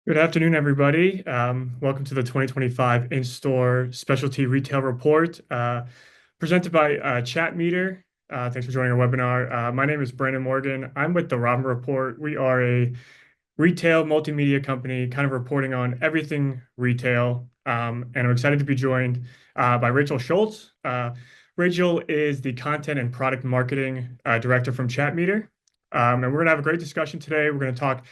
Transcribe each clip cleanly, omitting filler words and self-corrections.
Good afternoon, everybody. Welcome to the 2025 In-Store Specialty Retail Report, presented by Chatmeter. Thanks for joining our webinar. My name is Brandon Morgan. I'm with the Robin Report. We are a retail multimedia company, kind of reporting on everything retail. And I'm excited to be joined by Rachel Schultz. Rachel is the Content and Product Marketing Director from Chatmeter. And we're going to have a great discussion today. We're going to talk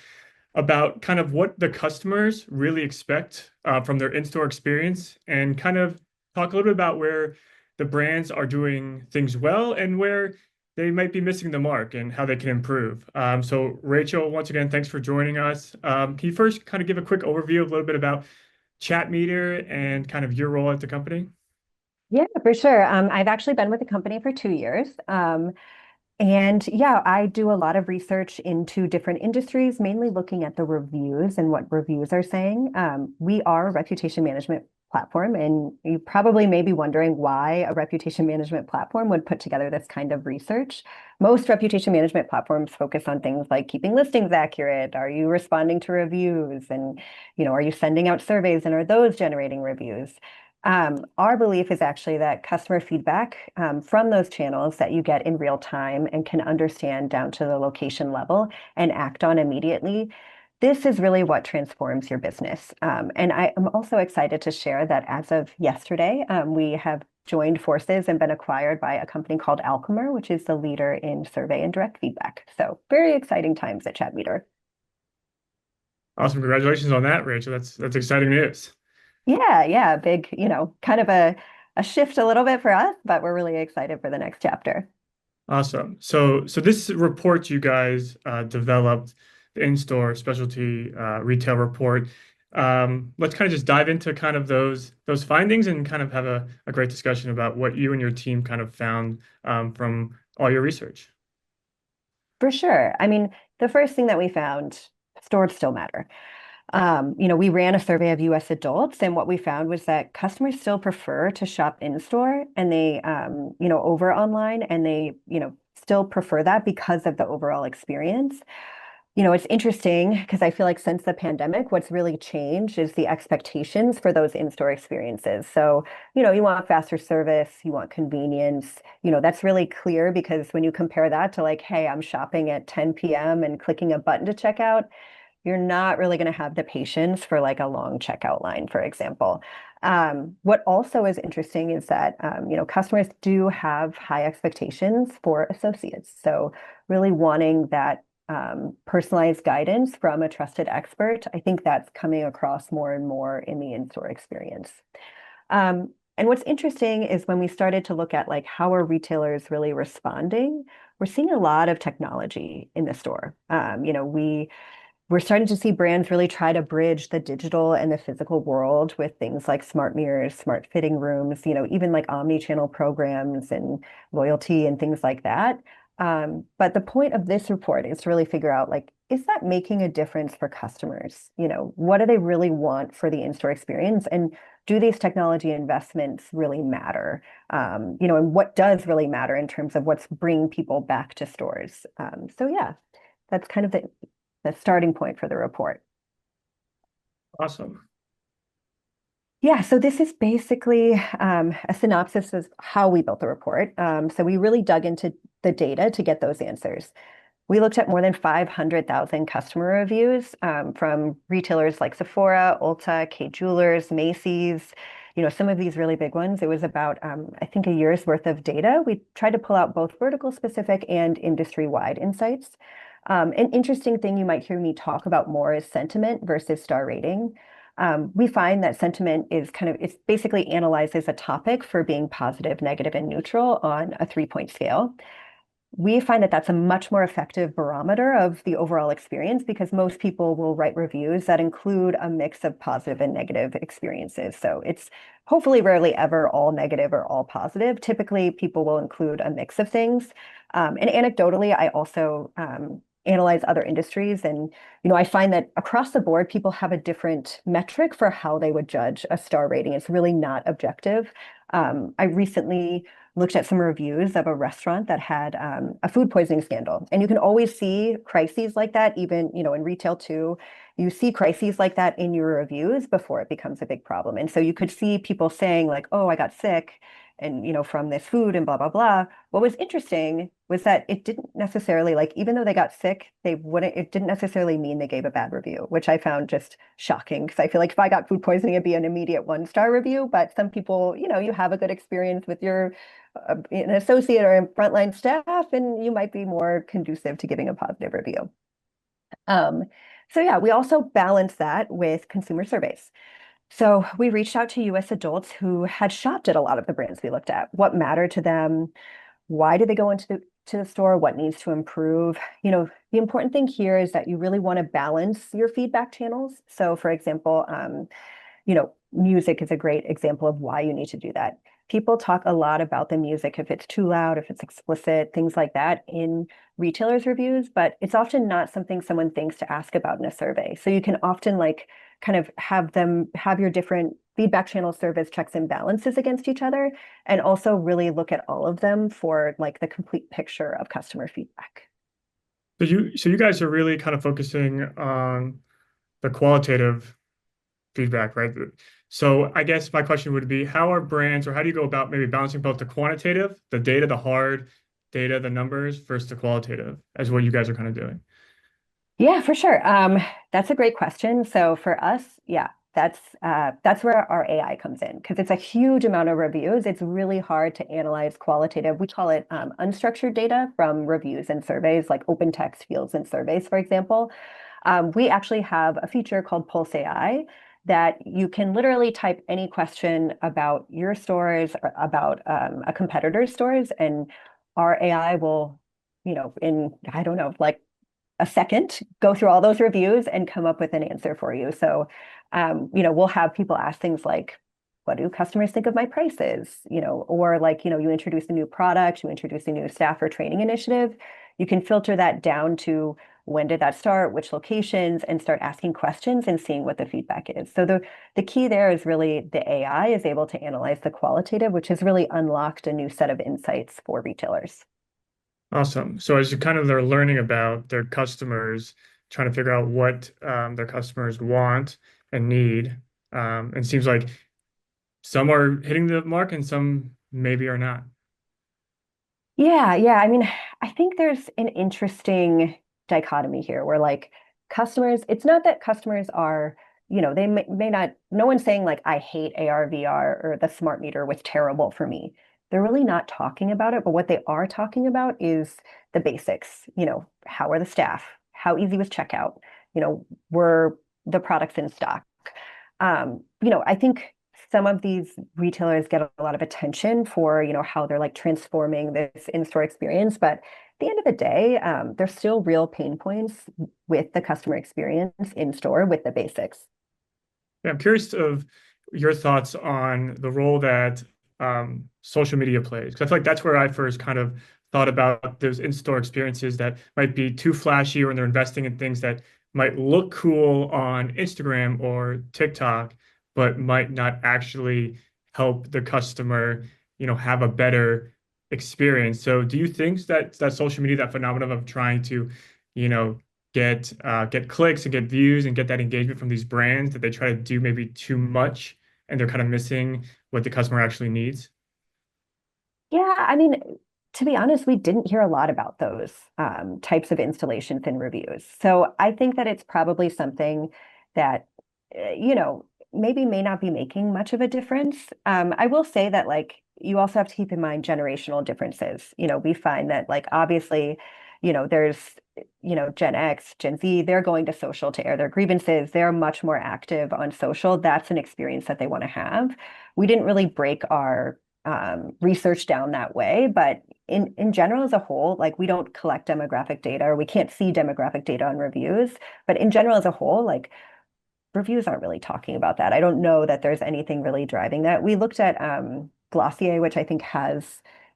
about kind of what the customers really expect from their in-store experience and kind of talk a little bit about where the brands are doing things well and where they might be missing the mark and how they can improve. So Rachel, once again, thanks for joining us. Can you first kind of give a quick overview, a little bit about Chatmeter and kind of your role at the company? Yeah, for sure. I've actually been with the company for 2 years. And yeah, I do a lot of research into different industries, mainly looking at the reviews and what reviews are saying. We are a reputation management platform, and you probably may be wondering why a reputation management platform would put together this kind of research. Most reputation management platforms focus on things like keeping listings accurate. Are you responding to reviews? And, are you sending out surveys and are those generating reviews? Our belief is actually that customer feedback from those channels that you get in real time and can understand down to the location level and act on immediately. This is really what transforms your business. And I am also excited to share that as of yesterday, we have joined forces and been acquired by a company called Alchemer, which is the leader in survey and direct feedback. So very exciting times at Chatmeter. Awesome. Congratulations on that, Rachel. That's exciting news. Yeah, big, kind of a shift a little bit for us, but we're really excited for the next chapter. Awesome. So this report you guys developed, the in-store specialty retail report. Let's kind of just dive into kind of those findings and kind of have a great discussion about what you and your team kind of found from all your research. For sure. I mean, the first thing that we found, stores still matter. We ran a survey of US adults, and what we found was that customers still prefer to shop in store and they, over online, and they, still prefer that because of the overall experience. It's interesting because I feel like since the pandemic, what's really changed is the expectations for those in-store experiences. So, you want faster service, you want convenience, that's really clear because when you compare that to like, hey, I'm shopping at 10 p.m. and clicking a button to check out, you're not really going to have the patience for like a long checkout line, for example. What also is interesting is that customers do have high expectations for associates. So really wanting that personalized guidance from a trusted expert, I think that's coming across more and more in the in-store experience. And what's interesting is when we started to look at like how are retailers really responding, we're seeing a lot of technology in the store. We're starting to see brands really try to bridge the digital and the physical world with things like smart mirrors, smart fitting rooms, even like omni-channel programs and loyalty and things like that. But the point of this report is to really figure out like, is that making a difference for customers? What do they really want for the in-store experience? And do these technology investments really matter? And what does really matter in terms of what's bringing people back to stores? So yeah, that's kind of the starting point for the report. Awesome. Yeah, so this is basically a synopsis of how we built the report. So we really dug into the data to get those answers. We looked at more than 500,000 customer reviews from retailers like Sephora, Ulta, Kay Jewelers, Macy's, some of these really big ones. It was about, I think, a year's worth of data. We tried to pull out both vertical specific and industry-wide insights. An interesting thing you might hear me talk about more is sentiment versus star rating. We find that sentiment is it's basically analyzes a topic for being positive, negative, and neutral on a 3-point scale. We find that that's a much more effective barometer of the overall experience because most people will write reviews that include a mix of positive and negative experiences. So it's hopefully rarely ever all negative or all positive. Typically, people will include a mix of things. And anecdotally, I also analyze other industries. And, I find that across the board, people have a different metric for how they would judge a star rating. It's really not objective. I recently looked at some reviews of a restaurant that had a food poisoning scandal. And you can always see crises like that, even, in retail too. You see crises like that in your reviews before it becomes a big problem. And so you could see people saying like, oh, I got sick and, from this food and blah, blah, blah. What was interesting was that it didn't necessarily like, even though they got sick, it didn't necessarily mean they gave a bad review, which I found just shocking. Because I feel like if I got food poisoning, it'd be an immediate 1-star review. But some people, you have a good experience with your an associate or frontline staff, and you might be more conducive to giving a positive review. Um, so yeah, we also balance that with consumer surveys. So we reached out to US adults who had shopped at a lot of the brands we looked at. What mattered to them? Why did they go into the store? What needs to improve? The important thing here is that you really want to balance your feedback channels. So for example, music is a great example of why you need to do that. People talk a lot about the music, if it's too loud, if it's explicit, things like that in retailers' reviews, but it's often not something someone thinks to ask about in a survey. So you can often like kind of have your different feedback channel service checks and balances against each other, and also really look at all of them for like the complete picture of customer feedback. So you guys are really kind of focusing on the qualitative feedback, right? So I guess my question would be, how are brands, or how do you go about maybe balancing both the quantitative, the data, the hard data, the numbers versus the qualitative, as what you guys are kind of doing? Yeah, for sure. That's a great question. So for us, yeah, that's where our AI comes in because it's a huge amount of reviews. It's really hard to analyze qualitative. We call it unstructured data from reviews and surveys, like open text fields and surveys, for example. We actually have a feature called Pulse AI that you can literally type any question about your stores or about a competitor's stores, and our AI will, in I don't know, like a second, go through all those reviews and come up with an answer for you. So, we'll have people ask things like, what do customers think of my prices? Or like, you introduce a new product, you introduce a new staff or training initiative. You can filter that down to when did that start, which locations, and start asking questions and seeing what the feedback is. So the key there is really the AI is able to analyze the qualitative, which has really unlocked a new set of insights for retailers. Awesome. So as you kind of they're learning about their customers, trying to figure out what their customers want and need, and it seems like some are hitting the mark and some maybe are not. Yeah, yeah. I mean, I think there's an interesting dichotomy here where like customers, it's not that customers are, they may not, no one's saying like, I hate AR, VR, or the smart meter was terrible for me. They're really not talking about it, but what they are talking about is the basics. How are the staff? How easy was checkout? Were the products in stock? I think some of these retailers get a lot of attention for, how they're like transforming this in-store experience. But at the end of the day, there's still real pain points with the customer experience in store with the basics. Yeah, I'm curious of your thoughts on the role that social media plays. Because I feel like that's where I first kind of thought about those in-store experiences that might be too flashy when they're investing in things that might look cool on Instagram or TikTok, but might not actually help the customer, have a better experience. So do you think that social media, that phenomenon of trying to, you know, get clicks and get views and get that engagement from these brands that they try to do maybe too much and they're kind of missing what the customer actually needs? Yeah, I mean, to be honest, we didn't hear a lot about those types of installations and reviews. So I think that it's probably something that, maybe may not be making much of a difference. I will say that, like, you also have to keep in mind generational differences. We find that, like, obviously, there's, Gen X, Gen Z, they're going to social to air their grievances. They're much more active on social. That's an experience that they want to have. We didn't really break our research down that way. But in general, as a whole, like we don't collect demographic data or we can't see demographic data on reviews. But in general, as a whole, like reviews aren't really talking about that. I don't know that there's anything really driving that. We looked at Glossier, which I think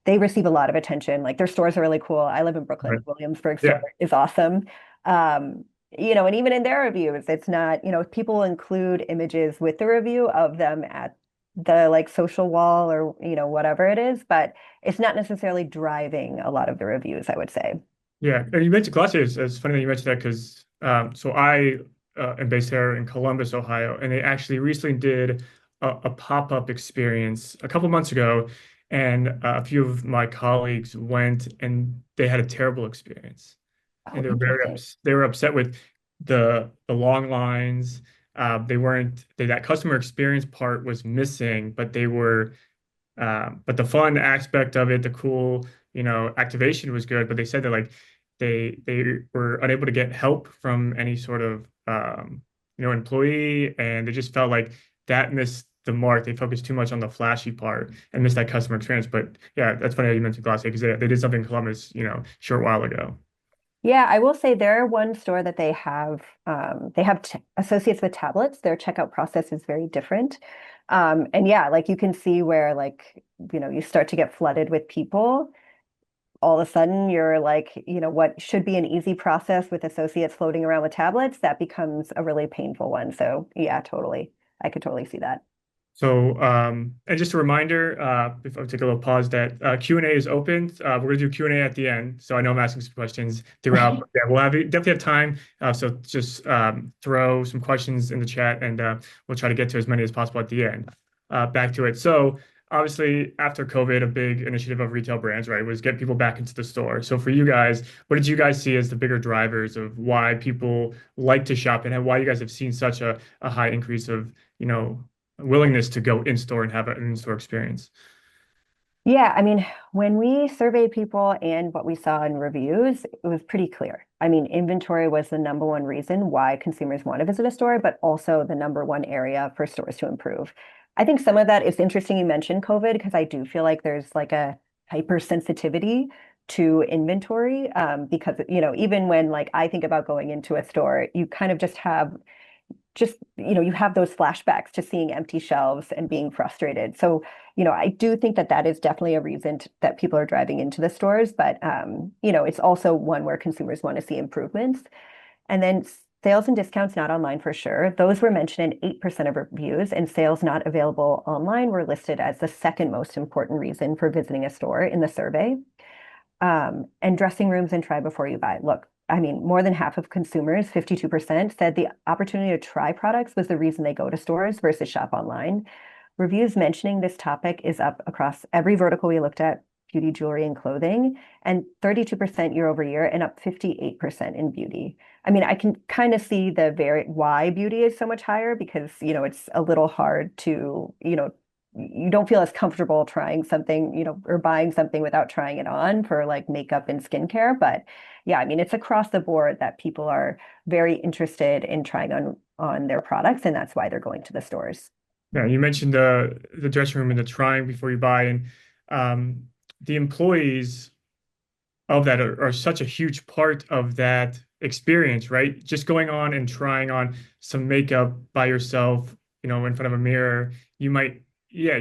they receive a lot of attention. Like their stores are really cool. I live in Brooklyn. Right. The Williamsburg store Yeah. is awesome. And even in their reviews, it's not, people include images with the review of them at the like social wall or whatever it is, but it's not necessarily driving a lot of the reviews, I would say. Yeah, and you mentioned Glossier. It's funny that you mentioned that because so I am based here in Columbus, Ohio, and they actually recently did a pop-up experience a couple months ago, and a few of my colleagues went and they had a terrible experience, Oh, and interesting. they were upset with the long lines. They weren't that customer experience part was missing, but they were but the fun aspect of it, the cool, activation was good. But they said that like they were unable to get help from any sort of employee, and they just felt like that missed the mark. They focused too much on the flashy part and missed that customer experience. But yeah, that's funny how you mentioned Glossier because they did something in Columbus, a short while ago. Yeah, I will say they're one store that they have t associates with tablets. Their checkout process is very different. And yeah, like you can see where like, you start to get flooded with people. All of a sudden you're like, what should be an easy process with associates floating around with tablets, that becomes a really painful one. So yeah, totally. I could totally see that. So, and just a reminder, before I take a little pause, that Q&A is open. We're going to do Q&A at the end. So I know I'm asking some questions throughout, but yeah, definitely have time. So just throw some questions in the chat and we'll try to get to as many as possible at the end. Back to it. So obviously after COVID, a big initiative of retail brands, right, was get people back into the store. So for you guys, what did you guys see as the bigger drivers of why people like to shop and why you guys have seen such a high increase of, willingness to go in store and have an in-store experience? Yeah, I mean, when we surveyed people and what we saw in reviews, it was pretty clear. I mean, inventory was the number one reason why consumers want to visit a store, but also the number one area for stores to improve. I think some of that is interesting you mentioned COVID because I do feel like there's like a hypersensitivity to inventory because even when like I think about going into a store, you kind of just you have those flashbacks to seeing empty shelves and being frustrated. So, I do think that that is definitely a reason that people are driving into the stores, but it's also one where consumers want to see improvements. And then sales and discounts not online for sure. Those were mentioned in 8% of reviews, and sales not available online were listed as the second most important reason for visiting a store in the survey. And dressing rooms and try before you buy. Look, I mean, more than half of consumers, 52%, said the opportunity to try products was the reason they go to stores versus shop online. Reviews mentioning this topic is up across every vertical we looked at, beauty, jewelry, and clothing, and 32% year over year, and up 58% in beauty. I mean, I can kind of see the very why beauty is so much higher because, it's a little hard to, you don't feel as comfortable trying something, or buying something without trying it on for like makeup and skincare. But yeah, I mean, it's across the board that people are very interested in trying on their products, and that's why they're going to the stores. Yeah, you mentioned the dressing room and the trying before you buy, and um, the employees of that are such a huge part of that experience, right? Just going on and trying on some makeup by yourself, in front of a mirror, you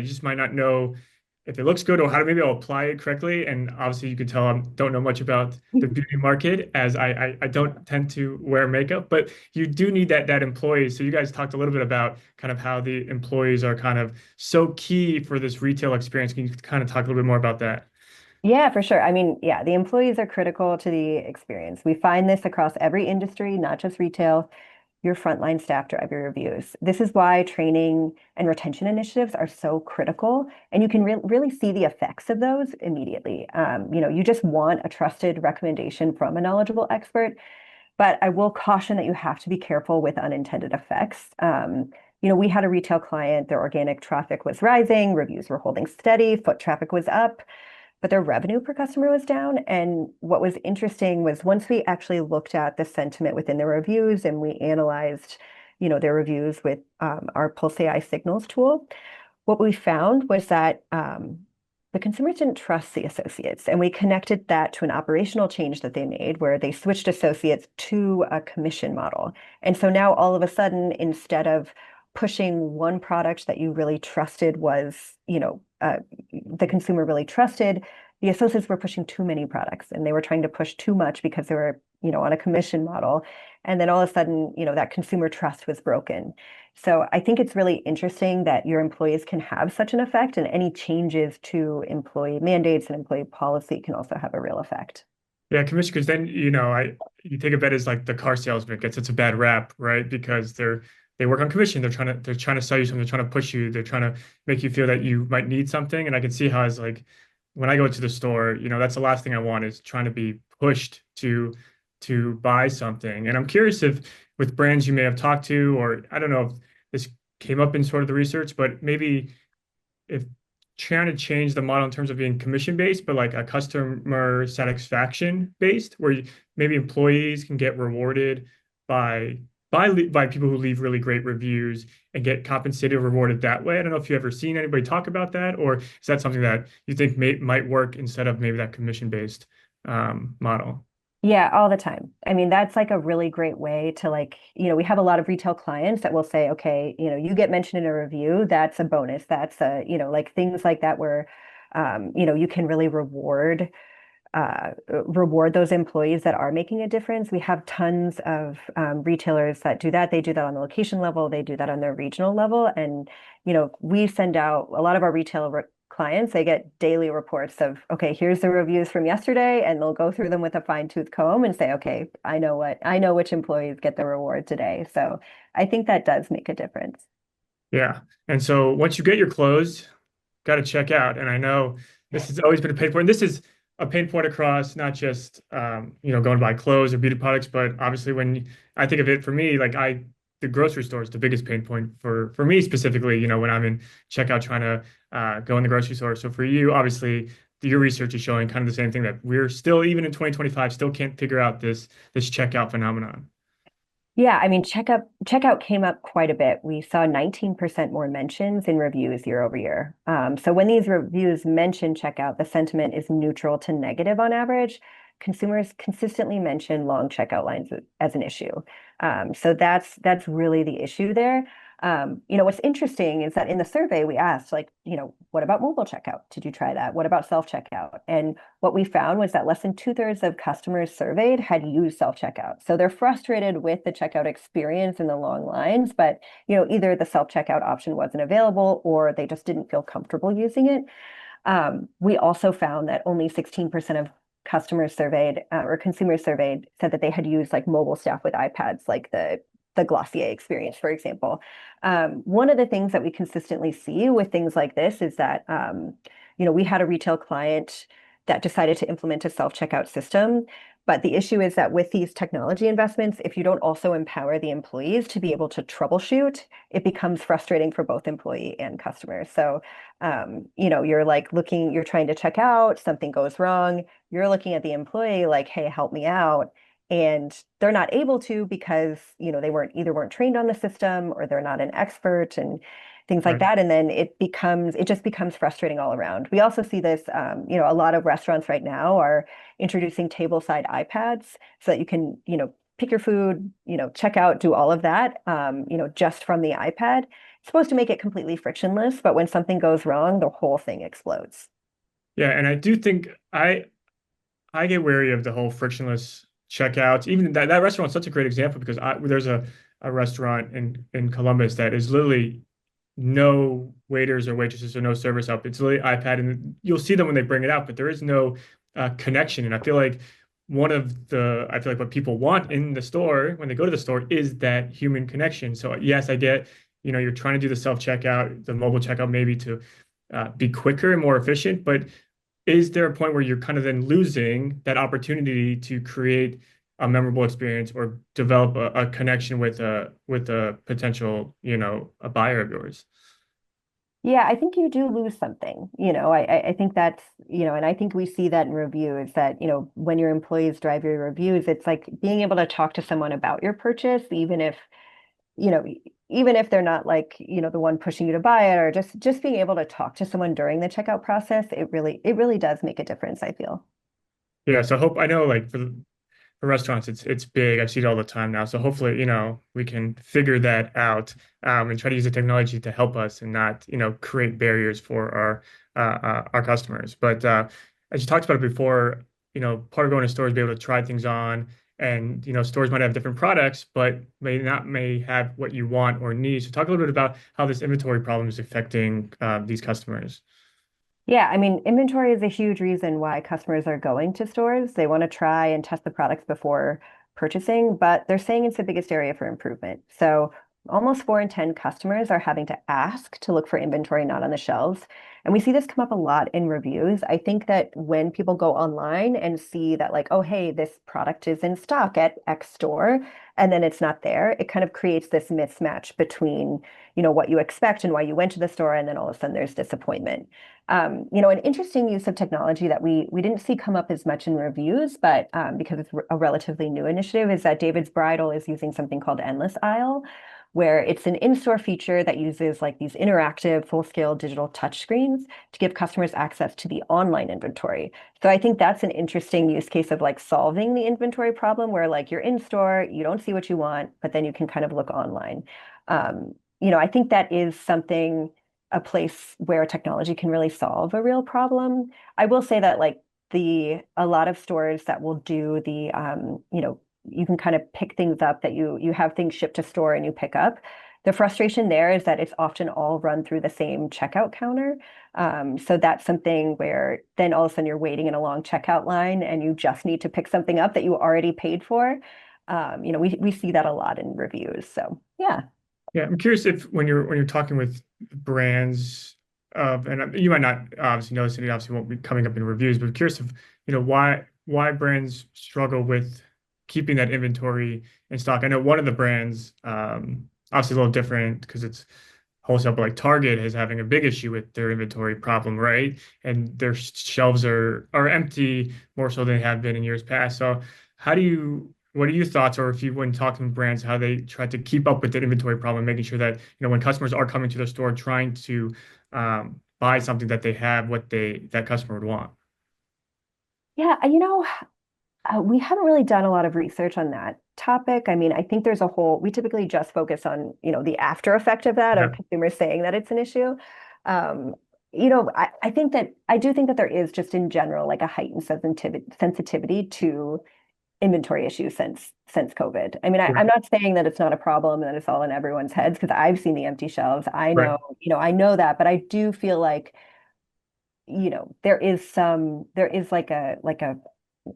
just might not know if it looks good or how to maybe I'll apply it correctly. And obviously, you can tell I don't know much about the beauty market as I don't tend to wear makeup, but you do need that employee. So you guys talked a little bit about kind of how the employees are kind of so key for this retail experience. Can you kind of talk a little bit more about that? Yeah, for sure. I mean, yeah, the employees are critical to the experience. We find this across every industry, not just retail. Your frontline staff drive your reviews. This is why training and retention initiatives are so critical, and you can really see the effects of those immediately. You just want a trusted recommendation from a knowledgeable expert, but I will caution that you have to be careful with unintended effects. We had a retail client, their organic traffic was rising, reviews were holding steady, foot traffic was up, but their revenue per customer was down. And what was interesting was once we actually looked at the sentiment within the reviews and we analyzed, their reviews with our Pulse AI signals tool, what we found was that the consumers didn't trust the associates. And we connected that to an operational change that they made where they switched associates to a commission model. And so now all of a sudden, instead of pushing one product that you really trusted was, the consumer really trusted, the associates were pushing too many products and they were trying to push too much because they were on a commission model. And then all of a sudden, that consumer trust was broken. So I think it's really interesting that your employees can have such an effect, and any changes to employee mandates and employee policy can also have a real effect. Yeah, commission, because then you take a bet as like the car salesman gets such a bad rap, right? Because they work on commission. They're trying to sell you something. They're trying to push you. They're trying to make you feel that you might need something. And I can see how it's like when I go to the store, that's the last thing I want is trying to be pushed to buy something. And I'm curious if with brands you may have talked to, or I don't know if this came up in sort of the research, but maybe if trying to change the model in terms of being commission based, but like a customer satisfaction based, where maybe employees can get rewarded by by people who leave really great reviews and get compensated or rewarded that way. I don't know if you ever seen anybody talk about that, or is that something that you think might work instead of maybe that commission based model? Yeah, all the time. I mean, that's like a really great way to like, we have a lot of retail clients that will say, okay, you get mentioned in a review, that's a bonus. That's like things like that where, you can really reward those employees that are making a difference. We have tons of retailers that do that. They do that on the location level, they do that on their regional level. And, we send out a lot of our clients, they get daily reports of, okay, here's the reviews from yesterday, and they'll go through them with a fine-tooth comb and say, okay, I know which employees get the reward today. So I think that does make a difference. Yeah. And so once you get your clothes, got to check out. And I know this has always been a pain point. And this is a pain point across not just going to buy clothes or beauty products, but obviously when I think of it for me, like the grocery store is the biggest pain point for me specifically. When I'm in checkout trying to go in the grocery store. So for you, obviously, your research is showing kind of the same thing that we're still even in 2025 still can't figure out this checkout phenomenon. Yeah, I mean, checkout came up quite a bit. We saw 19% more mentions in reviews year over year. So when these reviews mention checkout, the sentiment is neutral to negative on average. Consumers consistently mention long checkout lines as an issue. So that's really the issue there. What's interesting is that in the survey we asked, like, what about mobile checkout? Did you try that? What about self-checkout? And what we found was that less than two-thirds of customers surveyed had used self-checkout. So they're frustrated with the checkout experience and the long lines, but either the self-checkout option wasn't available or they just didn't feel comfortable using it. We also found that only 16% of customers surveyed or consumers surveyed said that they had used like mobile staff with iPads, like the Glossier experience, for example. One of the things that we consistently see with things like this is that, we had a retail client that decided to implement a self-checkout system. But the issue is that with these technology investments, if you don't also empower the employees to be able to troubleshoot, it becomes frustrating for both employee and customers. So, you're like you're trying to check out, something goes wrong, you're looking at the employee like, hey, help me out. And they're not able to because, they weren't trained on the system or they're not an expert and things like Right. that. And then it just becomes frustrating all around. We also see this, a lot of restaurants right now are introducing tableside iPads so that you can, pick your food, check out, do all of that, just from the iPad. It's supposed to make it completely frictionless, but when something goes wrong, the whole thing explodes. Yeah, and I do think I get wary of the whole frictionless checkouts. Even that restaurant's such a great example because there's a restaurant in Columbus that is literally no waiters or waitresses or no service up. It's literally iPad, and you'll see them when they bring it out, but there is no connection. And I feel like I feel like what people want in the store when they go to the store is that human connection. So yes, I get, you're trying to do the self checkout, the mobile checkout maybe to be quicker and more efficient, but is there a point where you're kind of then losing that opportunity to create a memorable experience or develop a connection with a potential, a buyer of yours? Yeah, I think you do lose something. I think that's, and I think we see that in reviews that, when your employees drive your reviews, it's like being able to talk to someone about your purchase, you know, even if they're not like, the one pushing you to buy it or just being able to talk to someone during the checkout process, it really does make a difference, I feel. Yeah, so I know like for restaurants, it's big. I see it all the time now. So hopefully, we can figure that out and try to use the technology to help us and not, create barriers for our customers. But as you talked about it before, part of going to stores is be able to try things on and stores might have different products, but may have what you want or need. So talk a little bit about how this inventory problem is affecting these customers. Yeah, I mean, inventory is a huge reason why customers are going to stores. They want to try and test the products before purchasing, but they're saying it's the biggest area for improvement. So almost 4 in 10 customers are having to ask to look for inventory not on the shelves. And we see this come up a lot in reviews. I think that when people go online and see that, like, oh, hey, this product is in stock at X store, and then it's not there, it kind of creates this mismatch between, what you expect and why you went to the store, and then all of a sudden there's disappointment. An interesting use of technology that we didn't see come up as much in reviews, but because it's a relatively new initiative, is that David's Bridal is using something called Endless Aisle, where it's an in-store feature that uses like these interactive full-scale digital touchscreens to give customers access to the online inventory. So I think that's an interesting use case of like solving the inventory problem where like you're in store, you don't see what you want, but then you can kind of look online. I think that is something a place where technology can really solve a real problem. I will say that like a lot of stores that will do you can kind of pick things up that you have things shipped to store and you pick up. The frustration there is that it's often all run through the same checkout counter. So that's something where then all of a sudden you're waiting in a long checkout line and you just need to pick something up that you already paid for. We see that a lot in reviews. So yeah. Yeah, I'm curious if when you're talking with brands and you might not obviously notice it obviously won't be coming up in reviews, but I'm curious if why brands struggle with keeping that inventory in stock. I know one of the brands obviously a little different because it's wholesale, but like Target is having a big issue with their inventory problem, right? And their shelves are empty more so than they have been in years past. So what are your thoughts, or if you, when talking to brands, how they try to keep up with that inventory problem, making sure that, when customers are coming to the store trying to buy something that they have what that customer would want? Yeah, we haven't really done a lot of research on that topic. I mean, I think we typically just focus on, the after effect of that, of Yeah, consumers saying that it's an issue. Um, I do think that there is just in general like a heightened sensitivity to inventory issues since COVID. I mean, yeah, I'm not saying that it's not a problem and that it's all in everyone's heads because I've seen the empty shelves. right, I know that, but I do feel like there is like a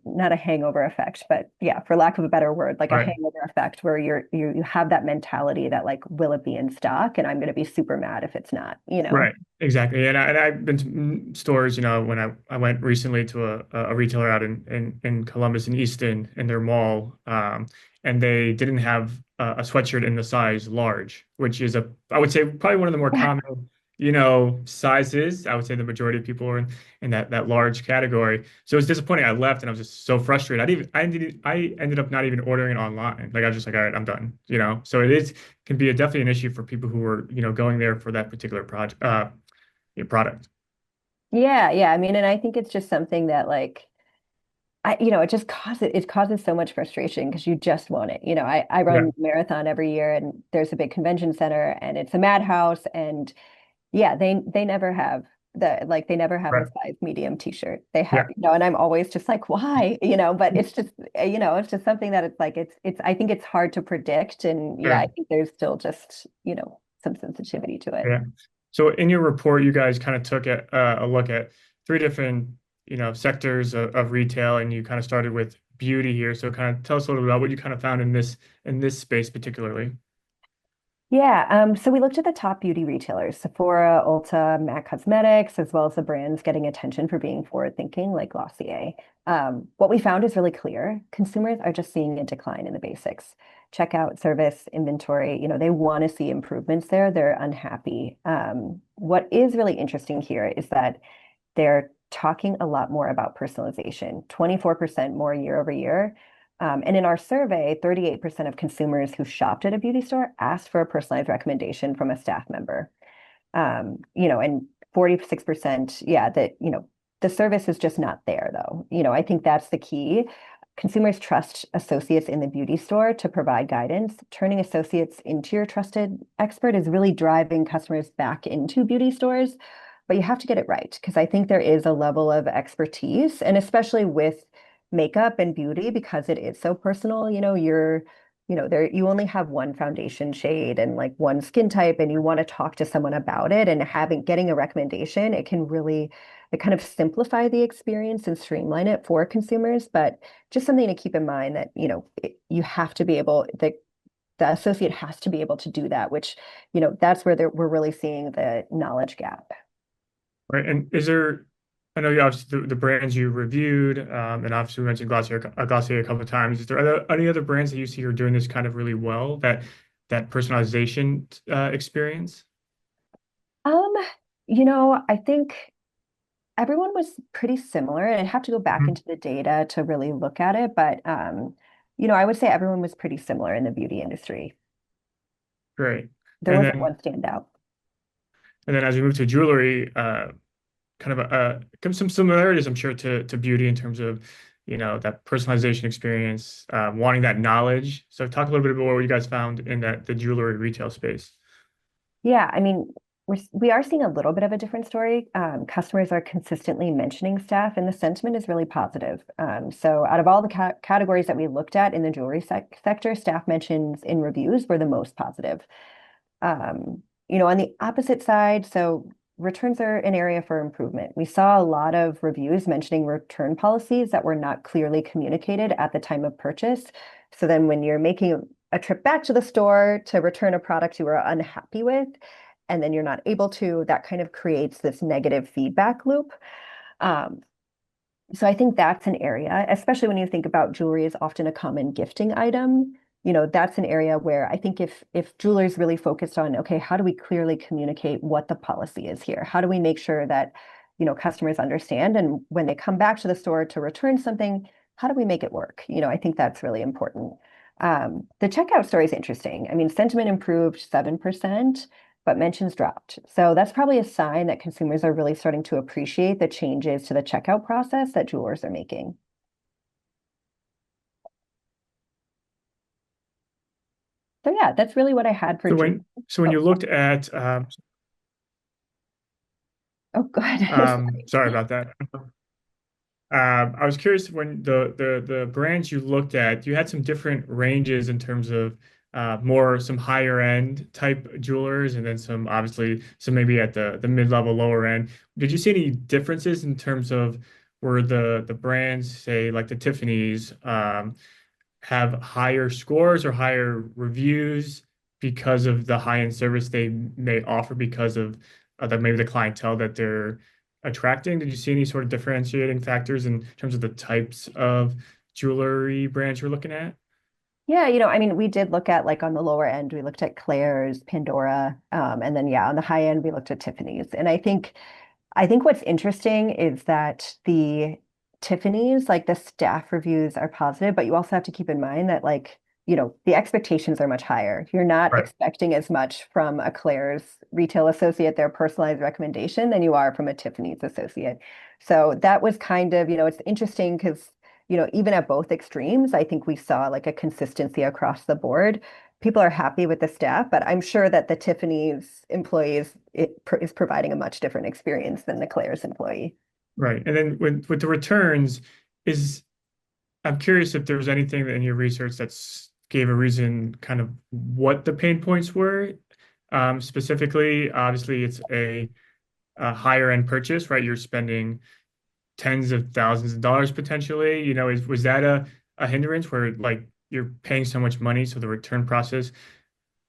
not a hangover effect, but yeah, for lack of a better word, like a right. hangover effect where you have that mentality that like, will it be in stock? And I'm going to be super mad if it's not. Right, exactly. And I've been to stores, when I went recently to a retailer out in Columbus and Easton in their mall, and they didn't have a sweatshirt in the size large, which is I would say probably one of the more common, sizes. I would say the majority of people are in that large category. So it's disappointing. I left and I was just so frustrated. I ended up not even ordering it online. Like I was just like, all right, I'm done, So it is can be definitely an issue for people who are, going there for that particular project, product. Yeah, yeah. I mean, and I think it's just something that like it causes so much frustration because you just want it. I Yeah, run marathon every year and there's a big convention center and it's a madhouse and yeah, they never have a right. size medium t-shirt. They have, Yeah, and I'm always just like, why? But it's just something that it's like I think it's hard to predict. And yeah, I sure. think there's still just, some sensitivity to it. Yeah. So in your report, you guys kind of took a look at three different, sectors of retail, and you kind of started with beauty here. So kind of tell us a little bit about what you kind of found in this space particularly. Yeah, so we looked at the top beauty retailers, Sephora, Ulta, MAC Cosmetics, as well as the brands getting attention for being forward-thinking, like Glossier. What we found is really clear. Consumers are just seeing a decline in the basics. Checkout, service, inventory, they want to see improvements there. They're unhappy. What is really interesting here is that they're talking a lot more about personalization, 24% more year over year. And in our survey, 38% of consumers who shopped at a beauty store asked for a personalized recommendation from a staff member. And 46%, yeah, the service is just not there though. I think that's the key. Consumers trust associates in the beauty store to provide guidance. Turning associates into your trusted expert is really driving customers back into beauty stores, but you have to get it right because I think there is a level of expertise, and especially with makeup and beauty, because it is so personal, there you only have one foundation shade and like one skin type, and you want to talk to someone about it, and getting a recommendation, it kind of simplify the experience and streamline it for consumers. But just something to keep in mind that, you have to be able, the associate has to be able to do that, which, that's where we're really seeing the knowledge gap. Right. And is there, I know you obviously the brands you reviewed, and obviously we mentioned Glossier a couple of times. Is there any other brands that you see are doing this kind of really well, that personalization experience? Um, I think everyone was pretty similar, and I'd have to go back Mhm. into the data to really look at it, but I would say everyone was pretty similar in the beauty industry. Great. There And wasn't then one standout. as we move to jewelry, kind of some similarities, I'm sure, to beauty in terms of, that personalization experience, wanting that knowledge. So talk a little bit about what you guys found in the jewelry retail space. Yeah, I mean, we are seeing a little bit of a different story. Customers are consistently mentioning staff, and the sentiment is really positive. So, out of all the categories that we looked at in the jewelry sector, staff mentions in reviews were the most positive. On the opposite side, so returns are an area for improvement. We saw a lot of reviews mentioning return policies that were not clearly communicated at the time of purchase. So then when you're making a trip back to the store to return a product you were unhappy with, and then you're not able to, that kind of creates this negative feedback loop. Um, so I think that's an area, especially when you think about jewelry is often a common gifting item. That's an area where I think if jewelers really focused on, okay, how do we clearly communicate what the policy is here? How do we make sure that, customers understand? And when they come back to the store to return something, how do we make it work? I think that's really important. The checkout story is interesting. I mean, sentiment improved 7%, but mentions dropped. So that's probably a sign that consumers are really starting to appreciate the changes to the checkout process that jewelers are making. So yeah, that's really what I had for So jewelry. when Oh, you looked at, oh, God. Sorry. sorry about that. I was curious when the brands you looked at, you had some different ranges in terms of more some higher end type jewelers, and then some obviously some maybe at the mid level lower end. Did you see any differences in terms of where the brands, say like the Tiffany's, have higher scores or higher reviews because of the high-end service they may offer because of maybe the clientele that they're attracting? Did you see any sort of differentiating factors in terms of the types of jewelry brands you're looking at? Yeah, I mean, we did look at like on the lower end, we looked at Claire's, Pandora, and then yeah, on the high end, we looked at Tiffany's. And I think what's interesting is that the Tiffany's, like the staff reviews are positive, but you also have to keep in mind that like, the expectations are much higher. You're not Right. expecting as much from a Claire's retail associate, their personalized recommendation, than you are from a Tiffany's associate. So that was kind of, it's interesting because, even at both extremes, I think we saw like a consistency across the board. People are happy with the staff, but I'm sure that the Tiffany's employees is providing a much different experience than the Claire's employee. Right. And then with the returns, is I'm curious if there was anything in your research that's gave a reason kind of what the pain points were. Specifically, obviously, it's a higher end purchase, right? You're spending tens of thousands of dollars potentially. Was that a hindrance where like you're paying so much money, so the return process,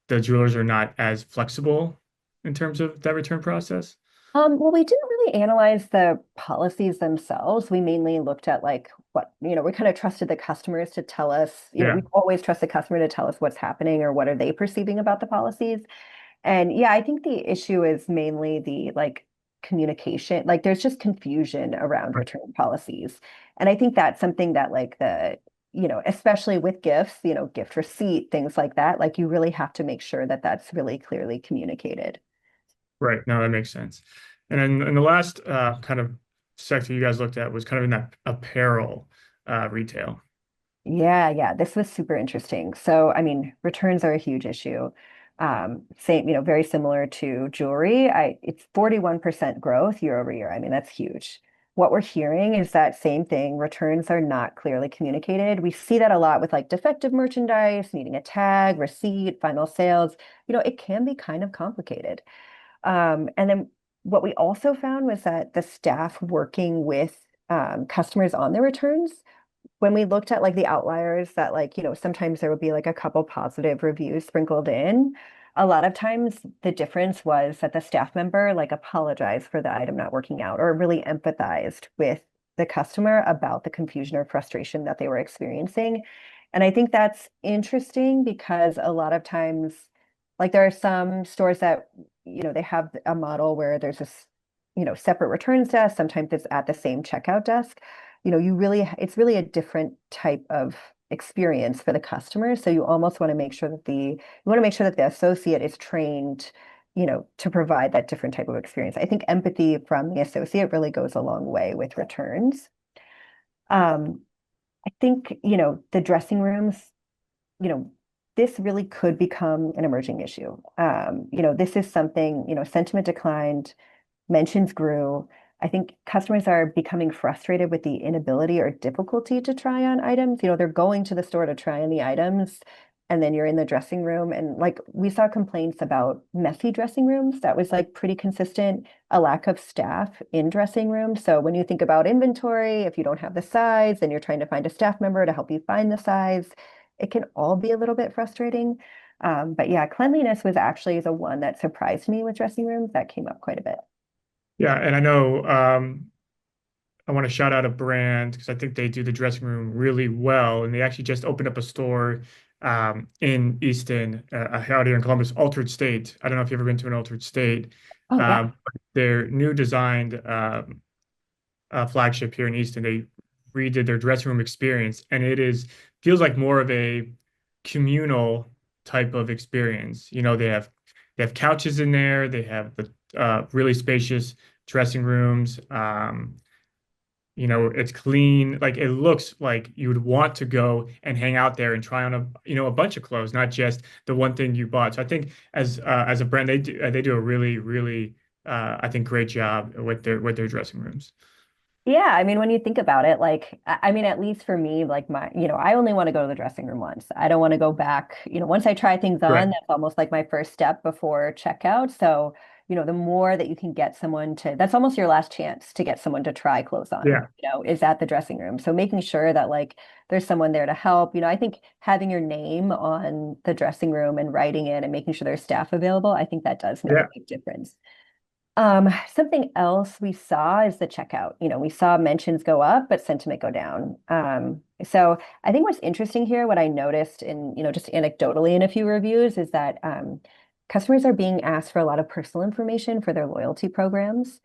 the jewelers are not as flexible in terms of that return process? Well, we didn't really analyze the policies themselves. We mainly looked at like we kind of trusted the customers to tell us, we Yeah, always trust the customer to tell us what's happening or what are they perceiving about the policies. And yeah, I think the issue is mainly the like communication. Like there's just confusion around right, return policies. And I think that's something that like especially with gifts, gift receipt, things like that, like you really have to make sure that that's really clearly communicated. right. No, that makes sense. And then in the last kind of sector you guys looked at was kind of in that apparel retail. Yeah, yeah, this was super interesting. So, I mean, returns are a huge issue. Same, very similar to jewelry. It's 41% growth year over year. I mean, that's huge. what we're hearing is that same thing. Returns are not clearly communicated. We see that a lot with like defective merchandise, needing a tag, receipt, final sales. It can be kind of complicated. And then what we also found was that the staff working with customers on their returns, when we looked at like the outliers that like, sometimes there would be like a couple positive reviews sprinkled in. A lot of times the difference was that the staff member like apologized for the item not working out or really empathized with the customer about the confusion or frustration that they were experiencing. And I think that's interesting because a lot of times, like there are some stores that, they have a model where there's this, separate returns desk. Sometimes it's at the same checkout desk. It's really a different type of experience for the customer. So you almost want to make sure that the associate is trained, to provide that different type of experience. I think empathy from the associate really goes a long way with returns. Um, I think, the dressing rooms, you know, this really could become an emerging issue. This is something, sentiment declined, mentions grew. I think customers are becoming frustrated with the inability or difficulty to try on items. They're going to the store to try on the items, and then you're in the dressing room. And like we saw complaints about messy dressing rooms. That was like pretty consistent, a lack of staff in dressing rooms. So when you think about inventory, if you don't have the size and you're trying to find a staff member to help you find the size, it can all be a little bit frustrating. But yeah, cleanliness was actually the one that surprised me with dressing rooms. That came up quite a bit. Yeah, and I know I want to shout out a brand because I think they do the dressing room really well, and they actually just opened up a store in Easton, out here in Columbus, Altered State. I don't know if you've ever been to an Altered State. Oh yeah. But their new designed flagship here in Easton, they redid their dressing room experience, and it is feels like more of a communal type of experience. They have couches in there. They have the really spacious dressing rooms. It's clean. Like it looks like you would want to go and hang out there and try on a bunch of clothes, not just the one thing you bought. So I think as a brand, they do a really, really I think great job with their dressing rooms. Yeah, I mean, when you think about it, like, I mean, at least for me, like I only want to go to the dressing room once. I don't want to go back. Once I try things on, Right. that's almost like my first step before checkout. So, the more that you can get someone that's almost your last chance to get someone to try clothes on, Yeah. is at the dressing room. So making sure that like there's someone there to help. I think having your name on the dressing room and writing it and making sure there's staff available, I think that does make a Yeah. big difference. Something else we saw is the checkout. We saw mentions go up, but sentiment go down. So I think what's interesting here, what I noticed in, just anecdotally in a few reviews, is that customers are being asked for a lot of personal information for their loyalty programs.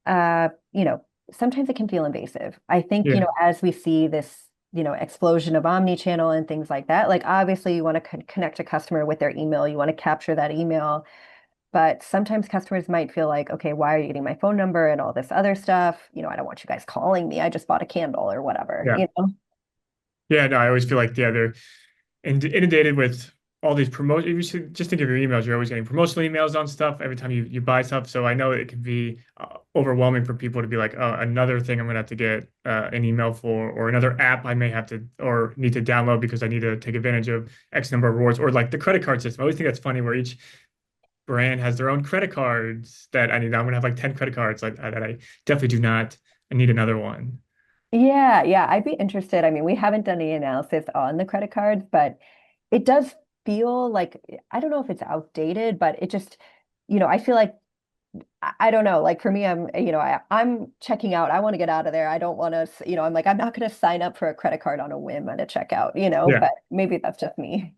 Uh, you know, Sometimes it can feel invasive. I think, Yeah. as we see this, explosion of omni-channel and things like that, like obviously you want to connect a customer with their email, you want to capture that email. But sometimes customers might feel like, okay, why are you getting my phone number and all this other stuff? I don't want you guys calling me. I just bought a candle or whatever, Yeah. Yeah. No, I always feel like they're inundated with all these promotions. You should just think of your emails. You're always getting promotional emails on stuff every time you buy stuff. So I know it can be overwhelming for people to be like, oh, another thing I'm gonna have to get an email for, or another app I may have to or need to download because I need to take advantage of X number of rewards, or like the credit card system. I always think that's funny where each brand has their own credit cards that I need. I'm gonna have like 10 credit cards like that I definitely do not. I need another one. Yeah, yeah, I'd be interested. I mean, we haven't done any analysis on the credit cards, but it does feel like, I don't know if it's outdated, but it just, I feel like, I don't know, like for me, I'm checking out. I want to get out of there. I don't want to, I'm like, I'm not going to sign up for a credit card on a whim at a checkout, Yeah. but maybe that's just me.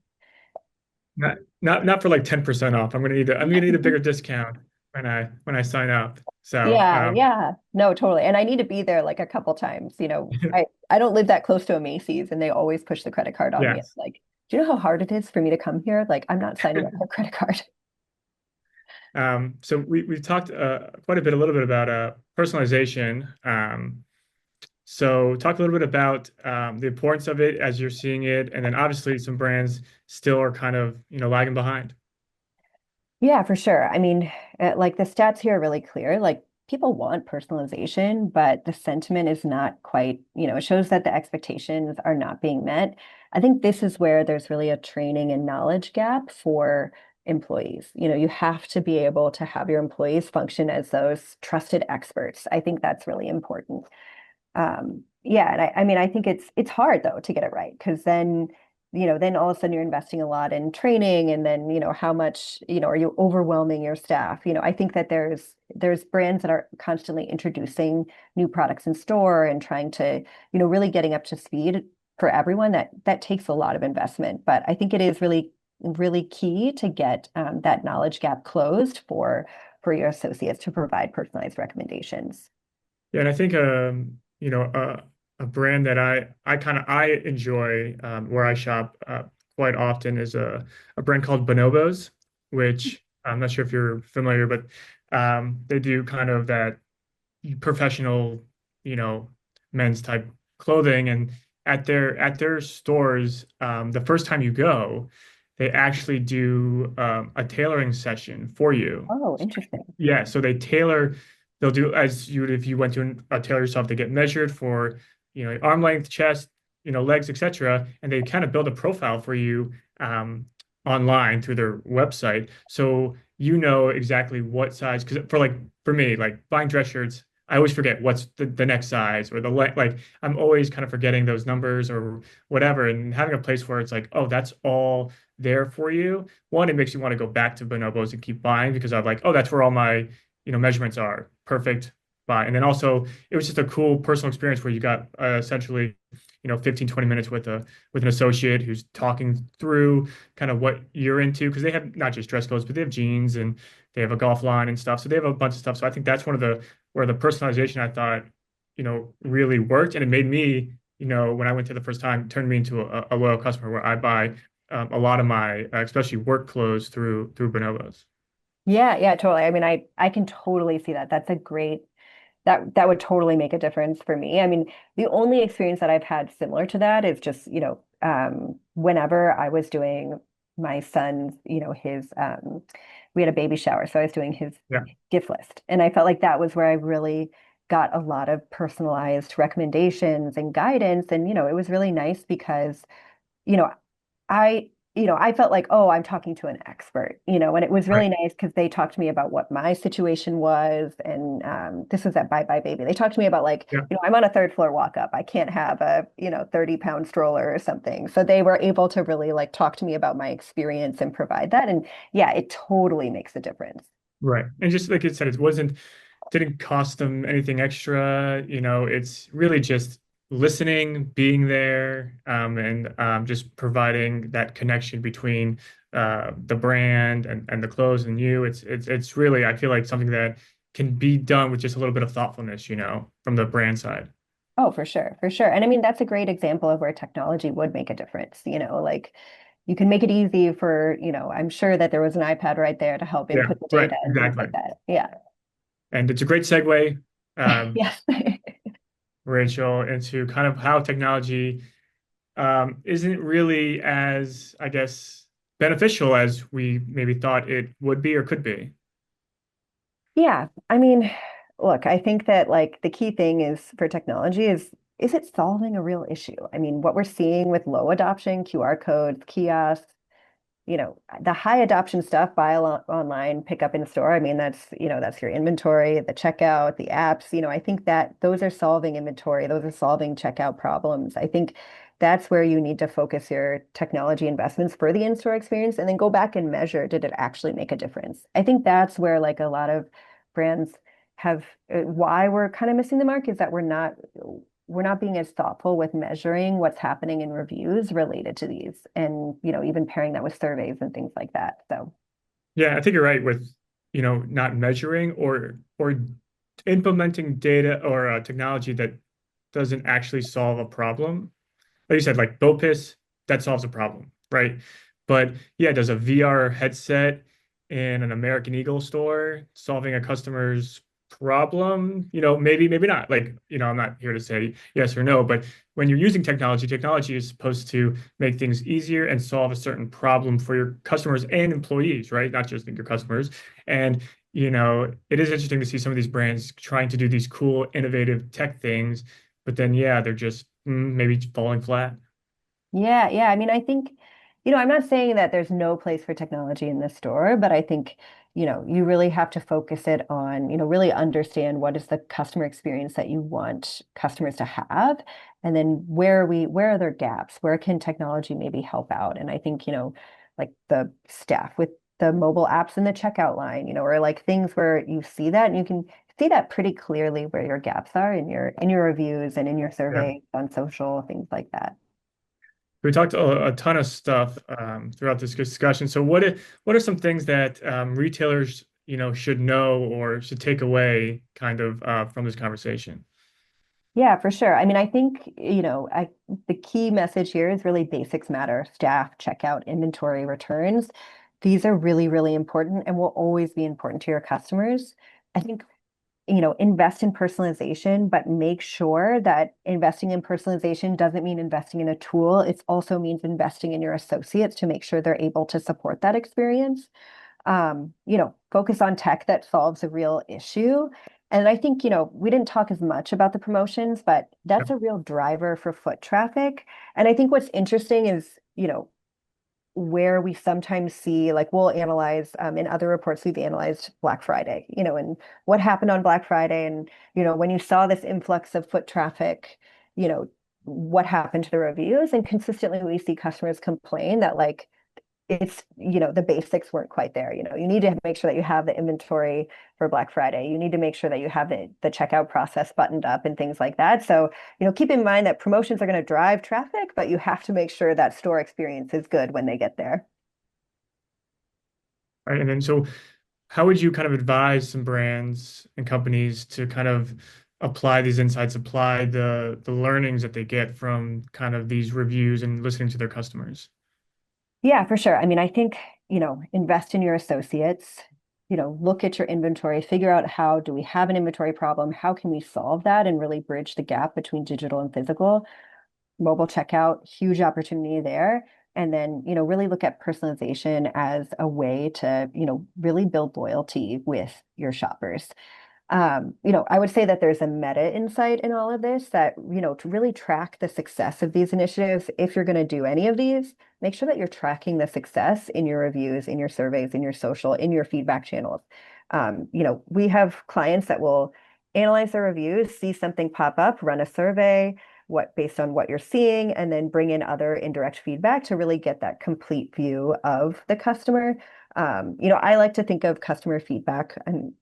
Not for like 10% off. I'm gonna need a bigger discount when I sign up. So Yeah, yeah. No, totally. And I need to be there like a couple times. I don't live that close to a Macy's and they always push the credit card on me. It's yes. like, do you know how hard it is for me to come here? Like, I'm not signing up for a credit card. So we've talked quite a little bit about personalization. So talk a little bit about the importance of it as you're seeing it, and then obviously some brands still are kind of lagging behind. Yeah, for sure. I mean, like the stats here are really clear. Like people want personalization, but the sentiment is not quite, it shows that the expectations are not being met. I think this is where there's really a training and knowledge gap for employees. You have to be able to have your employees function as those trusted experts. I think that's really important. Yeah, and I mean, I think it's hard though to get it right because then all of a sudden you're investing a lot in training, and then how much are you overwhelming your staff? I think that there's brands that are constantly introducing new products in store and trying to really getting up to speed for everyone. That takes a lot of investment, but I think it is really key to get that knowledge gap closed for your associates to provide personalized recommendations. Yeah, and I think a brand that I enjoy where I shop quite often is a brand called Bonobos, which I'm not sure if you're familiar, but they do kind of that professional, you know, men's type clothing. And at their stores, the first time you go, they actually do a tailoring session for you. Oh, interesting. Yeah, so they'll do as you would if you went to a tailor yourself. They get measured for, arm length, chest, legs, etc. And they kind of build a profile for you online through their website. So you know exactly what size, because for me, like buying dress shirts, I always forget what's the next size or like I'm always kind of forgetting those numbers or whatever. And having a place where it's like, oh, that's all there for you. One, it makes you want to go back to Bonobos and keep buying because I'm like, oh, that's where all my, measurements are. Perfect. Buy. And then also it was just a cool personal experience where you got essentially, 15, 20 minutes with an associate who's talking through kind of what you're into because they have not just dress codes, but they have jeans and they have a golf line and stuff. So they have a bunch of stuff. So I think that's one of the where the personalization I thought, really worked. And it made me, when I went to the first time, turned me into a loyal customer where I buy a lot of my, especially work clothes through Bonobos. Yeah, yeah, totally. I mean, I can totally see that. That's a great that would totally make a difference for me. I mean, the only experience that I've had similar to that is just, whenever I was doing my son's, his we had a baby shower, so I was doing his Yeah. gift list. And I felt like that was where I really got a lot of personalized recommendations and guidance. And, it was really nice because, you know, I felt like, oh, I'm talking to an expert, and it was Right. really nice because they talked to me about what my situation was. And this was at Bye Bye Baby. They talked to me about like, Yeah. I'm on a third floor walk up. I can't have a, 30-pound stroller or something. So they were able to really like talk to me about my experience and provide that. And yeah, it totally makes a difference. Right. And just like it said, didn't cost them anything extra. It's really just listening, being there, and just providing that connection between the brand and the clothes and you. It's really, I feel like something that can be done with just a little bit of thoughtfulness, from the brand side. Oh, for sure, for sure. And I mean, that's a great example of where technology would make a difference, like you can make it easy for, I'm sure that there was an iPad right there to help Yeah, input the right, data and things exactly. like that. Yeah. And it's a great segue, Yes. Rachel, into kind of how technology isn't really as, I guess, beneficial as we maybe thought it would be or could be. Yeah. I mean, look, I think that like the key thing is for technology is it solving a real issue? I mean, what we're seeing with low adoption, QR codes, kiosks, the high adoption stuff, buy online, pick up in store. I mean, that's your inventory, the checkout, the apps. I think that those are solving inventory, those are solving checkout problems. I think that's where you need to focus your technology investments for the in-store experience and then go back and measure, did it actually make a difference? I think that's where like a lot of brands have why we're kind of missing the mark is that we're not being as thoughtful with measuring what's happening in reviews related to these and even pairing that with surveys and things like that. So Yeah, I think you're right with, not measuring or implementing data or technology that doesn't actually solve a problem. Like you said, like BOPIS, that solves a problem, right? But yeah, does a VR headset in an American Eagle store solving a customer's problem, maybe not. Like, I'm not here to say yes or no, but when you're using technology, technology is supposed to make things easier and solve a certain problem for your customers and employees, right? Not just your customers. And, it is interesting to see some of these brands trying to do these cool, innovative tech things, but then, yeah, they're just maybe falling flat. Yeah, yeah. I mean, I think, I'm not saying that there's no place for technology in the store, but I think, you really have to focus it on, really understand what is the customer experience that you want customers to have. And then where are their gaps? Where can technology maybe help out? And I think, like the staff with the mobile apps in the checkout line, or like things where you see that and you can see that pretty clearly where your gaps are in your reviews and in your Yeah. survey on social, things like that. We talked a ton of stuff throughout this discussion. So what are some things that retailers, should know or should take away kind of from this conversation? Yeah, for sure. I mean, I think, the key message here is really basics matter. Staff, checkout, inventory, returns. These are really, really important and will always be important to your customers. I think, invest in personalization, but make sure that investing in personalization doesn't mean investing in a tool. It also means investing in your associates to make sure they're able to support that experience. Focus on tech that solves a real issue. And I think, we didn't talk as much about the promotions, but Yeah. that's a real driver for foot traffic. And I think what's interesting is, where we sometimes see, like we'll analyze in other reports, we've analyzed Black Friday, and what happened on Black Friday. And, when you saw this influx of foot traffic, what happened to the reviews? And consistently we see customers complain that like, it's, the basics weren't quite there. You need to make sure that you have the inventory for Black Friday. You need to make sure that you have the checkout process buttoned up and things like that. So, keep in mind that promotions are going to drive traffic, but you have to make sure that store experience is good when they get there. Right. And then so how would you kind of advise some brands and companies to kind of apply these insights, apply the learnings that they get from kind of these reviews and listening to their customers? Yeah, for sure. I mean, I think, invest in your associates, look at your inventory, figure out how do we have an inventory problem? How can we solve that and really bridge the gap between digital and physical? Mobile checkout, huge opportunity there. And then, really look at personalization as a way to, really build loyalty with your shoppers. I would say that there's a meta insight in all of this that, to really track the success of these initiatives, if you're going to do any of these, make sure that you're tracking the success in your reviews, in your surveys, in your social, in your feedback channels. We have clients that will analyze their reviews, see something pop up, run a survey, what based on what you're seeing, and then bring in other indirect feedback to really get that complete view of the customer. I like to think of customer feedback, and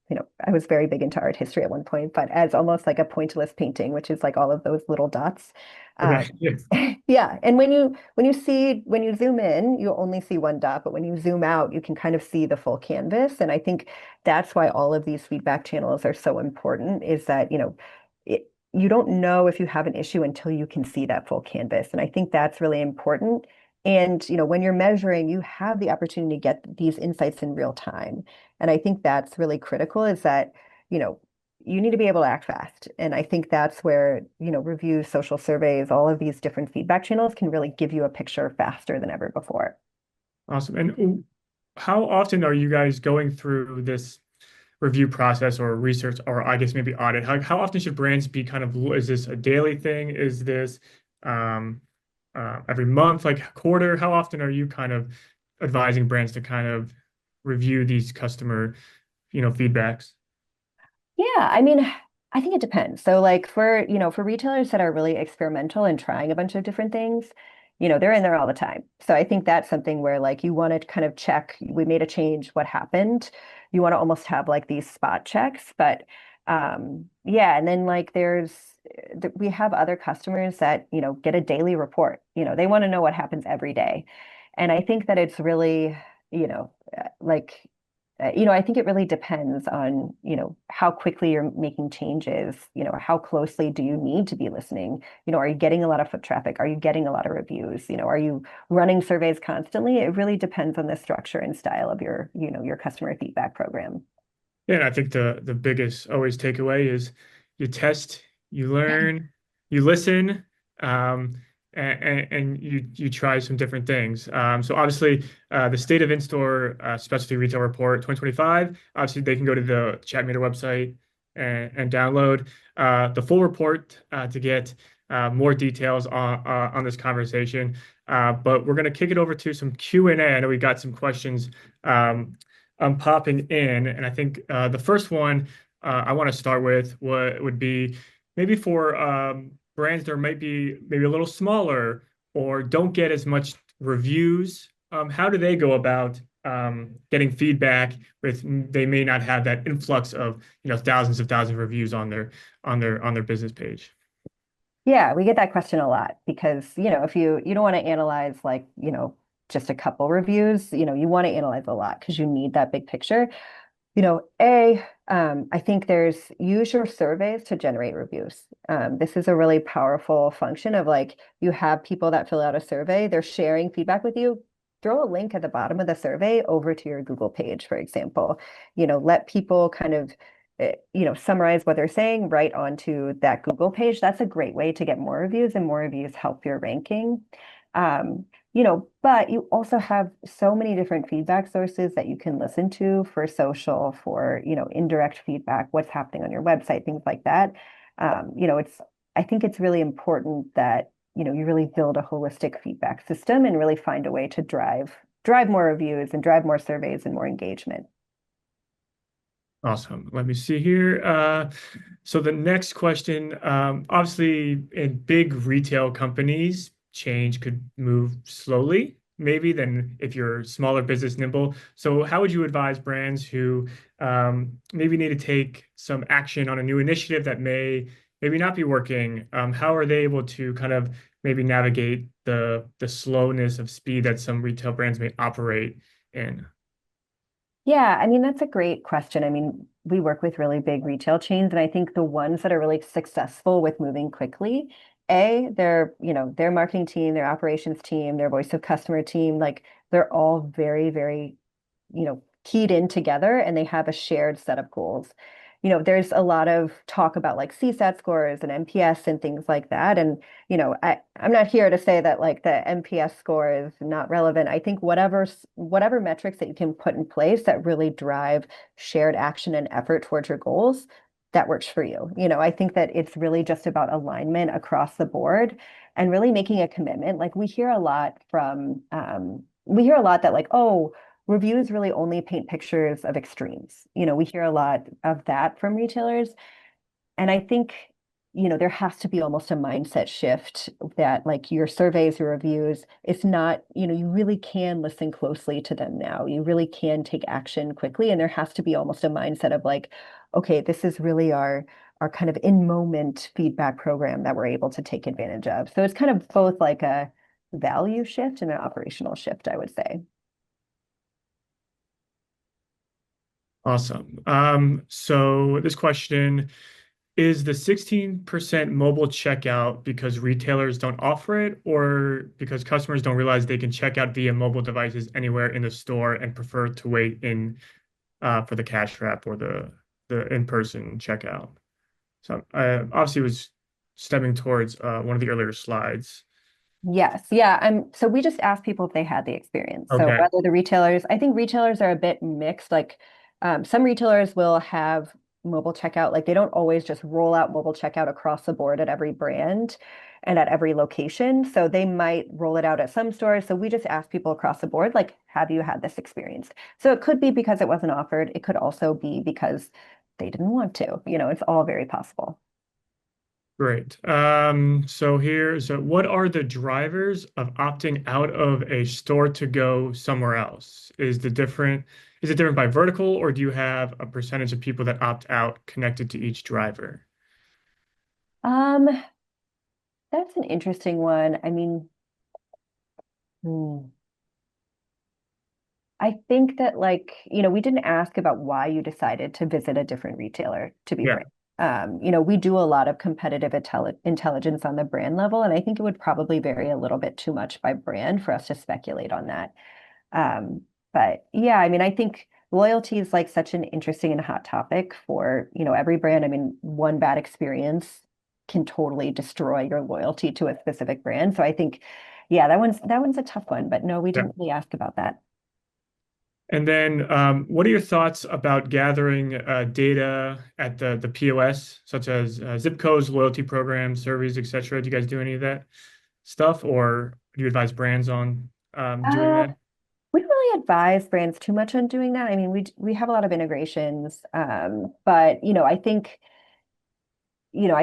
I was very big into art history at one point, but as almost like a pointillist painting, which is like all of those little dots. Okay. Um, Yes. yeah, and when you zoom in, you only see one dot, but when you zoom out, you can kind of see the full canvas. And I think that's why all of these feedback channels are so important, is that you don't know if you have an issue until you can see that full canvas. And I think that's really important. And when you're measuring, you have the opportunity to get these insights in real time. And I think that's really critical, is that, you know, you need to be able to act fast. And I think that's where, reviews, social surveys, all of these different feedback channels can really give you a picture faster than ever before. Awesome. And how often are you guys going through this review process or research, or I guess maybe audit? How often should brands be kind of, is this a daily thing? Is this um, every month, like quarter? How often are you kind of advising brands to kind of review these customer, feedbacks? Yeah, I mean, I think it depends. So like for retailers that are really experimental and trying a bunch of different things, they're in there all the time. So I think that's something where like you want to kind of check, we made a change, what happened? You want to almost have like these spot checks, but yeah, and then like we have other customers that, get a daily report. They want to know what happens every day. And I think that it's really, like I think it really depends on, how quickly you're making changes, how closely do you need to be listening? Are you getting a lot of foot traffic? Are you getting a lot of reviews? Are you running surveys constantly? It really depends on the structure and style of your customer feedback program. Yeah, and I think the biggest always takeaway is you test, you learn, you listen, and you try some different things. So obviously, the State of In-Store Specialty Retail Report 2025. Obviously, they can go to the Chatmeter website and download the full report to get more details on this conversation. But we're going to kick it over to some Q&A. I know we got some questions. Popping in, and I think the first one I want to start with what would be maybe for brands that might be maybe a little smaller or don't get as much reviews. How do they go about getting feedback with they may not have that influx of thousands of thousands of reviews on their business page? Yeah, we get that question a lot because, if you don't want to analyze like, just a couple reviews, you want to analyze a lot because you need that big picture. I think there's use your surveys to generate reviews. This is a really powerful function of like you have people that fill out a survey, they're sharing feedback with you. Throw a link at the bottom of the survey over to your Google page, for example. Let people kind of summarize what they're saying right onto that Google page. That's a great way to get more reviews, and more reviews help your ranking. But you also have so many different feedback sources that you can listen to for social, for, indirect feedback, what's happening on your website, things like that. I think it's really important that, you really build a holistic feedback system and really find a way to drive more reviews and drive more surveys and more engagement. Awesome. Let me see here. So the next question, obviously in big retail companies, change could move slowly, maybe than if you're smaller business nimble. So how would you advise brands who maybe need to take some action on a new initiative that maybe not be working? How are they able to kind of maybe navigate the slowness of speed that some retail brands may operate in? Yeah, I mean, that's a great question. I mean, we work with really big retail chains, and I think the ones that are really successful with moving quickly, their marketing team, their operations team, their voice of customer team, like they're all very, very keyed in together, and they have a shared set of goals. There's a lot of talk about like CSAT scores and NPS and things like that. And, I'm not here to say that like the NPS score is not relevant. I think whatever metrics that you can put in place that really drive shared action and effort towards your goals, that works for you. I think that it's really just about alignment across the board and really making a commitment. Like we hear a lot that like, oh, reviews really only paint pictures of extremes. We hear a lot of that from retailers. And I think, there has to be almost a mindset shift that like your surveys, your reviews, it's not, you really can listen closely to them now. You really can take action quickly. And there has to be almost a mindset of like, okay, this is really our kind of in-moment feedback program that we're able to take advantage of. So it's kind of both like a value shift and an operational shift, I would say. Awesome. So this question is the 16% mobile checkout because retailers don't offer it, or because customers don't realize they can check out via mobile devices anywhere in the store and prefer to wait in for the cash wrap or the in-person checkout? So obviously it was stemming towards one of the earlier slides. Yes. Yeah. So we just asked people if they had the experience. So Okay, whether the retailers, I think retailers are a bit mixed. Like some retailers will have mobile checkout. Like they don't always just roll out mobile checkout across the board at every brand and at every location. So they might roll it out at some stores. So we just asked people across the board, like, have you had this experience? So it could be because it wasn't offered. It could also be because they didn't want to. It's all very possible. great. So what are the drivers of opting out of a store to go somewhere else? Is it different by vertical, or do you have a percentage of people that opt out connected to each driver? Um, that's an interesting one. I mean, hmm. I think that like, we didn't ask about why you decided to visit a different retailer, to be Yeah, frank. We do a lot of competitive intelligence on the brand level, and I think it would probably vary a little bit too much by brand for us to speculate on that. Um, but yeah, I mean, I think loyalty is like such an interesting and hot topic for, every brand. I mean, one bad experience can totally destroy your loyalty to a specific brand. So I think, yeah, that one's a tough one, but no, we Yeah. didn't really ask about that. And then, what are your thoughts about gathering data at the POS, such as zip codes, loyalty programs, surveys, etc.? Do you guys do any of that stuff, or do you advise brands on doing Uh, that? we don't really advise brands too much on doing that. I mean, we have a lot of integrations, but I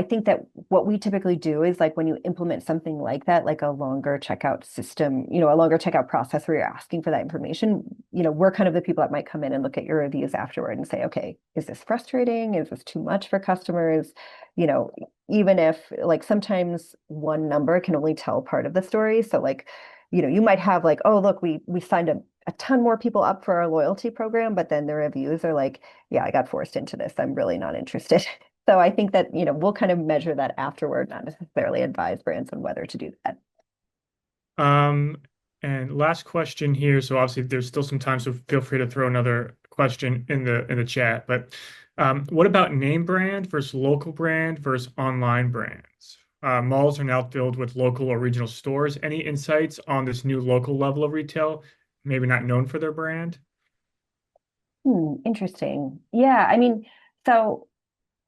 think that what we typically do is like when you implement something like that, like a longer checkout system, a longer checkout process where you're asking for that information, we're kind of the people that might come in and look at your reviews afterward and say, okay, is this frustrating? Is this too much for customers? You know, even if like sometimes one number can only tell part of the story. So like, you might have like, oh, look, we signed a ton more people up for our loyalty program, but then the reviews are like, yeah, I got forced into this. I'm really not interested. So I think that, we'll kind of measure that afterward, not necessarily advise brands on whether to do that. Um, and last question here. So obviously there's still some time, so feel free to throw another question in the chat. But what about name brand versus local brand versus online brands? Malls are now filled with local or regional stores. Any insights on this new local level of retail, maybe not known for their brand? Interesting. Yeah, I mean, so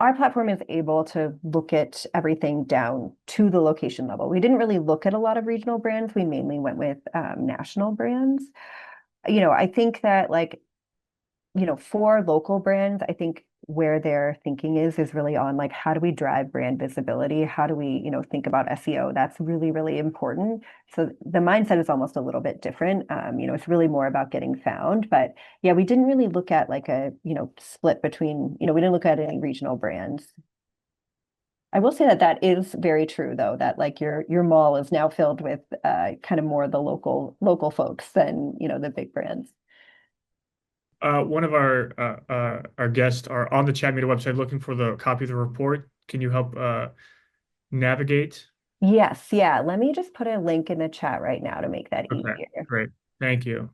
our platform is able to look at everything down to the location level. We didn't really look at a lot of regional brands. We mainly went with national brands. I think that like for local brands, I think where their thinking is really on like how do we drive brand visibility? How do we, think about SEO? That's really, really important. So the mindset is almost a little bit different. It's really more about getting found. But yeah, we didn't really look at like a, split between, we didn't look at any regional brands. I will say that that is very true though, that like your mall is now filled with kind of more the local folks than, the big brands. One of our guests are on the Chatmeter website looking for the copy of the report. Can you help navigate? Yes, yeah. Let me just put a link in the chat right now to make that Okay, easier. great. Thank you.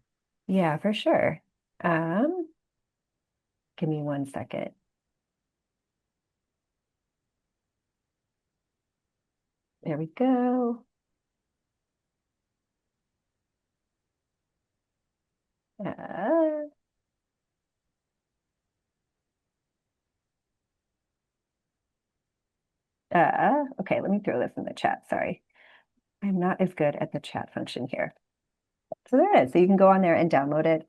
Yeah, for sure. Um, Give me 1 second. There we go. Uh, okay, let me throw this in the chat. Sorry. I'm not as good at the chat function here. So there it is. So you can go on there and download it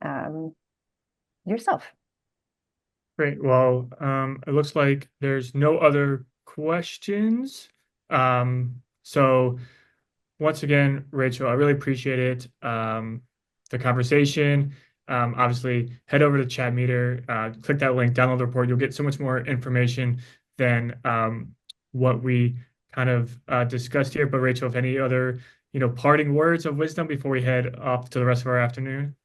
yourself. Great. Well, it looks like there's no other questions. So once again, Rachel, I really appreciate it. The conversation. Obviously, head over to Chatmeter, click that link, download the report. You'll get so much more information than what we kind of discussed here. But Rachel, if any other, parting words of wisdom before we head off to the rest of our afternoon.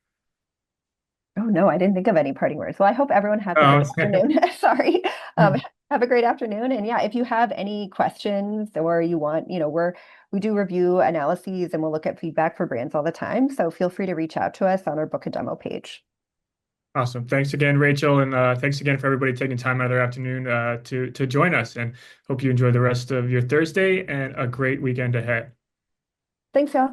Oh no, I didn't think of any parting words. Well, I hope everyone has a great Um, afternoon. Sorry. Have a great afternoon. And yeah, if you have any questions or you want, we do review analyses and we'll look at feedback for brands all the time. So feel free to reach out to us on our book a demo page. Awesome. Thanks again, Rachel, and thanks again for everybody taking time out of their afternoon to join us. And hope you enjoy the rest of your Thursday and a great weekend ahead. Thanks, y'all.